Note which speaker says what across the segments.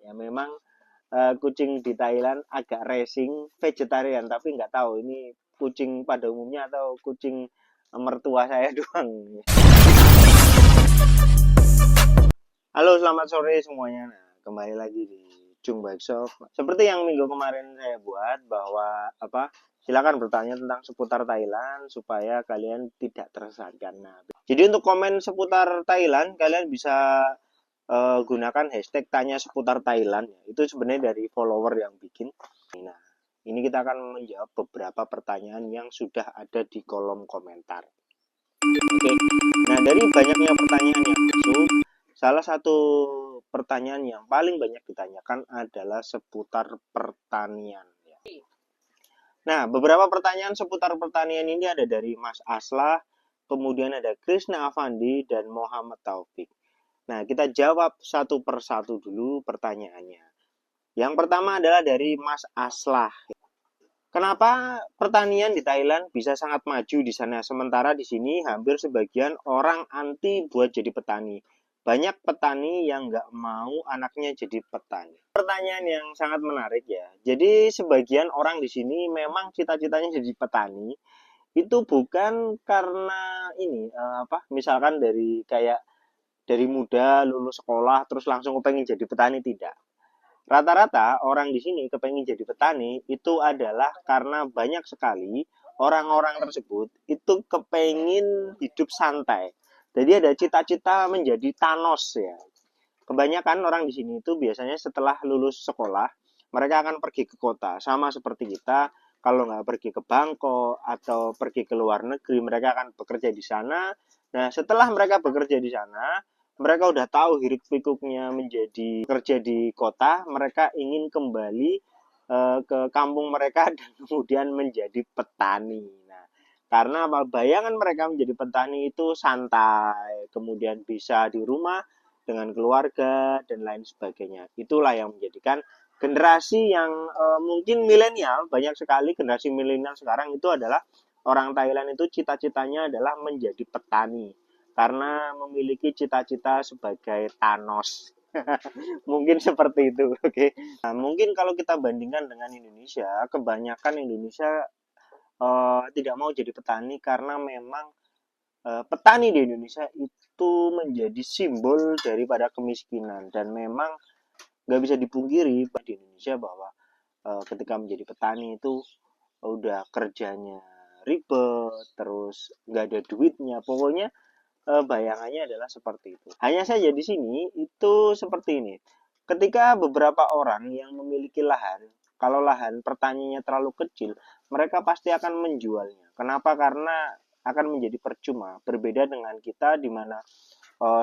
Speaker 1: Ya memang kucing di Thailand agak racing, vegetarian, tapi nggak tahu ini kucing pada umumnya atau kucing mertua saya doang. Halo, selamat sore semuanya. Nah, kembali lagi di Jung Bike Shop. Seperti yang minggu kemarin saya buat bahwa silakan bertanya tentang seputar Thailand supaya kalian tidak tersesatkan. Nah, jadi untuk komen seputar Thailand kalian bisa gunakan hashtag tanya seputar Thailand. Itu sebenarnya dari follower yang bikin. Nah, ini kita akan menjawab beberapa pertanyaan yang sudah ada di kolom komentar. Oke. Nah, dari banyaknya pertanyaan yang masuk, salah satu pertanyaan yang paling banyak ditanyakan adalah seputar pertanian. Nah, beberapa pertanyaan seputar pertanian ini ada dari Mas Aslah, kemudian ada Krishna Avandi, dan Muhammad Taufik. Nah, kita jawab satu persatu dulu pertanyaannya. Yang pertama adalah dari Mas Aslah. Kenapa pertanian di Thailand bisa sangat maju di sana, sementara di sini hampir sebagian orang anti buat jadi petani. Banyak petani yang nggak mau anaknya jadi petani. Pertanyaan yang sangat menarik ya. Jadi sebagian orang di sini memang cita-citanya jadi petani. Itu bukan karena ini misalkan dari muda lulus sekolah terus langsung kepengen jadi petani, tidak. Rata-rata orang di sini kepengen jadi petani itu adalah karena banyak sekali orang-orang tersebut itu kepengen hidup santai. Jadi ada cita-cita menjadi Thanos ya. Kebanyakan orang di sini itu biasanya setelah lulus sekolah mereka akan pergi ke kota, sama seperti kita. Kalau nggak pergi ke Bangkok atau pergi ke luar negeri, mereka akan bekerja di sana. Nah, setelah mereka bekerja di sana, mereka udah tahu hiruk pikuknya menjadi kerja di kota, mereka ingin kembali ke kampung mereka dan kemudian menjadi petani. Nah, karena bayangan mereka menjadi petani itu santai, kemudian bisa di rumah dengan keluarga dan lain sebagainya. Itulah yang menjadikan generasi yang mungkin milenial, banyak sekali generasi milenial sekarang itu adalah orang Thailand itu cita-citanya adalah menjadi petani karena memiliki cita-cita sebagai Thanos. Mungkin seperti itu, oke. Okay? Nah, mungkin kalau kita bandingkan dengan Indonesia, kebanyakan Indonesia tidak mau jadi petani karena memang petani di Indonesia itu menjadi simbol daripada kemiskinan, dan memang nggak bisa dipungkiri di Indonesia bahwa ketika menjadi petani itu udah kerjanya ribet, terus nggak ada duitnya, pokoknya bayangannya adalah seperti itu. Hanya saja di sini itu seperti ini. Ketika beberapa orang yang memiliki lahan, kalau lahan pertaniannya terlalu kecil, mereka pasti akan menjualnya. Kenapa? Karena akan menjadi percuma. Berbeda dengan kita di mana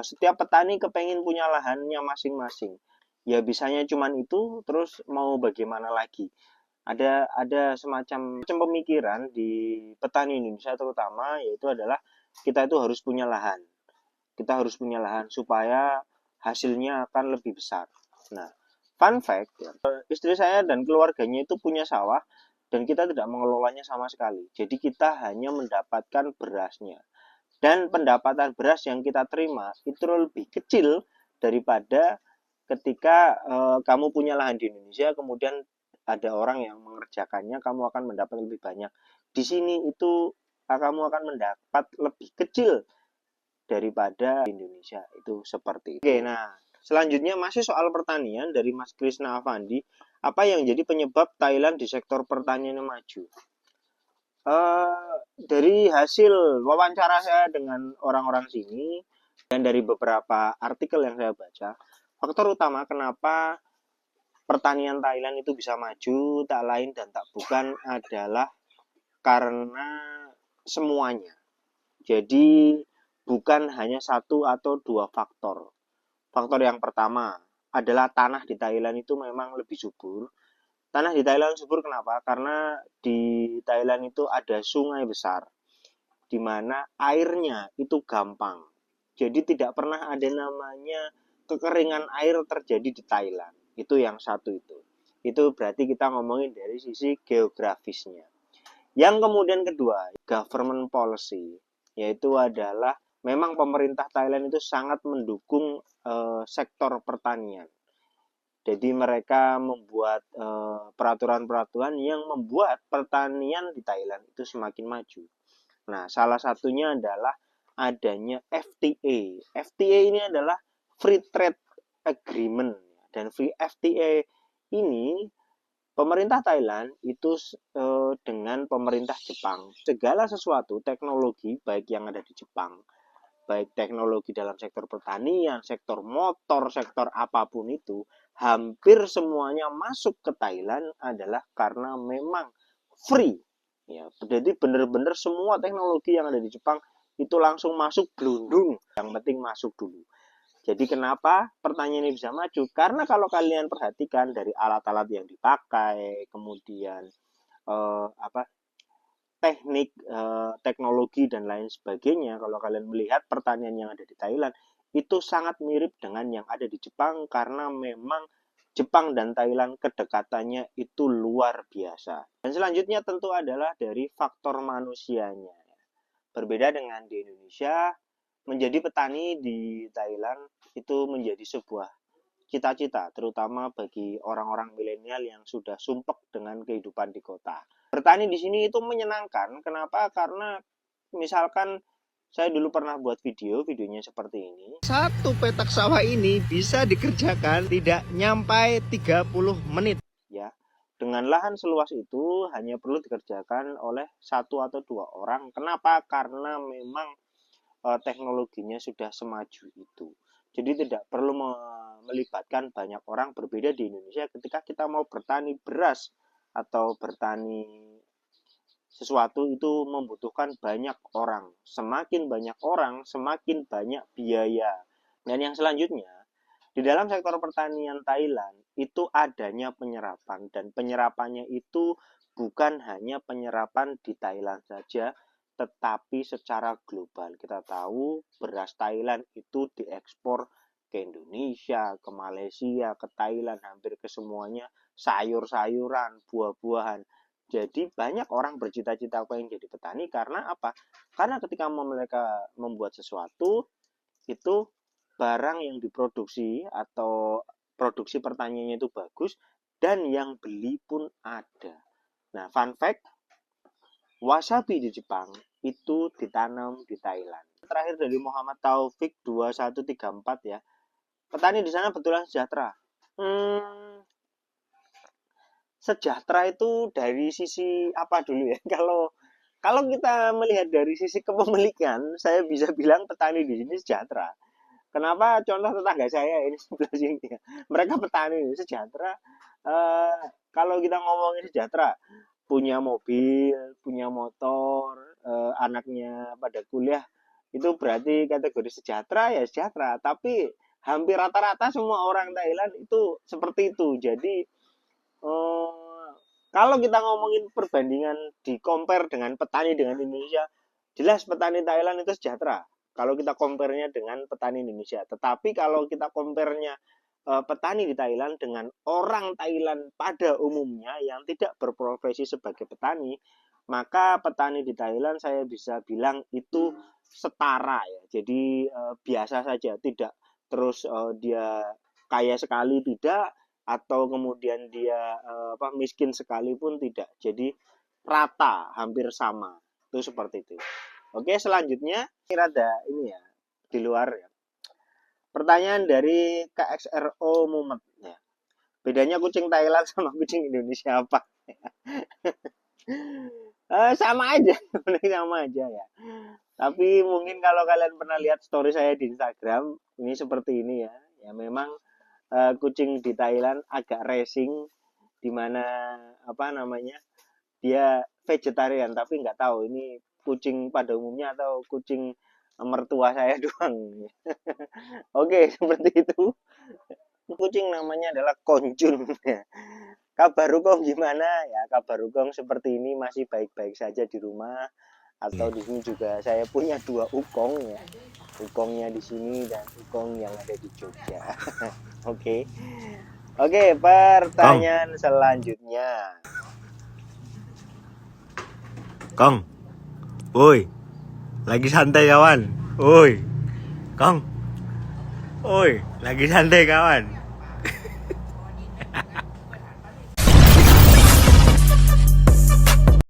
Speaker 1: setiap petani kepengen punya lahannya masing-masing. Ya bisanya cuman itu, terus mau bagaimana lagi? Ada semacam pemikiran di petani Indonesia terutama, yaitu adalah kita itu harus punya lahan. Kita harus punya lahan supaya hasilnya akan lebih besar. Nah, fun fact, istri saya dan keluarganya itu punya sawah dan kita tidak mengelolanya sama sekali. Jadi kita hanya mendapatkan berasnya. Dan pendapatan beras yang kita terima itu lebih kecil daripada ketika kamu punya lahan di Indonesia, kemudian ada orang yang mengerjakannya, kamu akan mendapat lebih banyak. Di sini itu kamu akan mendapat lebih kecil daripada Indonesia. Itu seperti itu. Oke, nah selanjutnya masih soal pertanian dari Mas Krishna Avandi. Apa yang jadi penyebab Thailand di sektor pertanian yang maju? Dari hasil wawancara saya dengan orang-orang sini dan dari beberapa artikel yang saya baca, faktor utama kenapa pertanian Thailand itu bisa maju tak lain dan tak bukan adalah karena semuanya. Jadi bukan hanya satu atau dua faktor. Faktor yang pertama adalah tanah di Thailand itu memang lebih subur. Tanah di Thailand subur kenapa? Karena di Thailand itu ada sungai besar, di mana airnya itu gampang. Jadi tidak pernah ada namanya kekeringan air terjadi di Thailand. Itu yang satu itu. Itu berarti kita ngomongin dari sisi geografisnya. Yang kemudian kedua, government policy, yaitu adalah memang pemerintah Thailand itu sangat mendukung sektor pertanian. Jadi mereka membuat peraturan-peraturan yang membuat pertanian di Thailand itu semakin maju. Nah, salah satunya adalah adanya FTA. FTA ini adalah Free Trade Agreement, dan Free FTA ini pemerintah Thailand itu dengan pemerintah Jepang, segala sesuatu teknologi baik yang ada di Jepang, baik teknologi dalam sektor pertanian, sektor motor, sektor apapun itu, hampir semuanya masuk ke Thailand adalah karena memang free. Ya, jadi benar-benar semua teknologi yang ada di Jepang itu langsung masuk blundung. Yang penting masuk dulu. Jadi kenapa pertanyaan ini bisa maju? Karena kalau kalian perhatikan dari alat-alat yang dipakai, kemudian teknik, teknologi dan lain sebagainya, kalau kalian melihat pertanian yang ada di Thailand itu sangat mirip dengan yang ada di Jepang, karena memang Jepang dan Thailand kedekatannya itu luar biasa. Dan selanjutnya tentu adalah dari faktor manusianya. Berbeda dengan di Indonesia, menjadi petani di Thailand itu menjadi sebuah cita-cita, terutama bagi orang-orang milenial yang sudah sumpek dengan kehidupan di kota. Bertani di sini itu menyenangkan. Kenapa? Karena misalkan saya dulu pernah buat videonya seperti ini. Satu petak sawah ini bisa dikerjakan tidak nyampai 30 menit. Ya, dengan lahan seluas itu hanya perlu dikerjakan oleh 1 atau 2 orang. Kenapa? Karena memang teknologinya sudah semaju itu. Jadi tidak perlu melibatkan banyak orang. Berbeda di Indonesia ketika kita mau bertani beras atau bertani sesuatu itu membutuhkan banyak orang. Semakin banyak orang, semakin banyak biaya. Dan yang selanjutnya, di dalam sektor pertanian Thailand itu adanya penyerapan, dan penyerapannya itu bukan hanya penyerapan di Thailand saja, tetapi secara global. Kita tahu beras Thailand itu diekspor ke Indonesia, ke Malaysia, ke Thailand, hampir ke semuanya, sayur-sayuran, buah-buahan. Jadi banyak orang bercita-cita pengen jadi petani karena apa? Karena ketika mereka membuat sesuatu, itu barang yang diproduksi atau produksi pertaniannya itu bagus, dan yang beli pun ada. Nah, fun fact, wasabi di Jepang itu ditanam di Thailand. Terakhir dari Muhammad Taufik 2134 ya. Petani di sana betulan sejahtera. Sejahtera itu dari sisi apa dulu ya? Kalau kita melihat dari sisi kepemilikan, saya bisa bilang petani di sini sejahtera. Kenapa? Contoh tetangga saya ini sebelah sini ya. Mereka petani sejahtera. Kalau kita ngomongin sejahtera, punya mobil, punya motor, anaknya pada kuliah, itu berarti kategori sejahtera ya sejahtera. Tapi hampir rata-rata semua orang Thailand itu seperti itu. Jadi kalau kita ngomongin perbandingan di compare dengan petani dengan Indonesia, jelas petani Thailand itu sejahtera kalau kita compare-nya dengan petani Indonesia. Tetapi kalau kita compare-nya petani di Thailand dengan orang Thailand pada umumnya yang tidak berprofesi sebagai petani, maka petani di Thailand saya bisa bilang itu setara ya. Jadi biasa saja, tidak terus dia kaya sekali tidak, atau kemudian dia miskin sekalipun tidak. Jadi rata, hampir sama. Itu seperti itu. Oke, selanjutnya ini ada ini ya, di luar ya. Pertanyaan dari KXRO Mumet ya. Bedanya kucing Thailand sama kucing Indonesia apa? Sama aja, sama aja ya. Tapi mungkin kalau kalian pernah lihat story saya di Instagram, ini seperti ini ya. Ya memang kucing di Thailand agak racing, dimana dia vegetarian, tapi nggak tahu ini kucing pada umumnya atau kucing mertua saya doang. Oke, seperti itu. Kucing namanya adalah Konjun. Kabar Rukong gimana ya? Kabar Rukong seperti ini, masih baik-baik saja di rumah. Atau di sini juga saya punya 2 ukong ya. Ukongnya di sini dan ukong yang ada di Jogja. Oke. Oke, pertanyaan selanjutnya.
Speaker 2: Kong, woi, lagi santai kawan. Woi, Kong, woi, lagi santai kawan.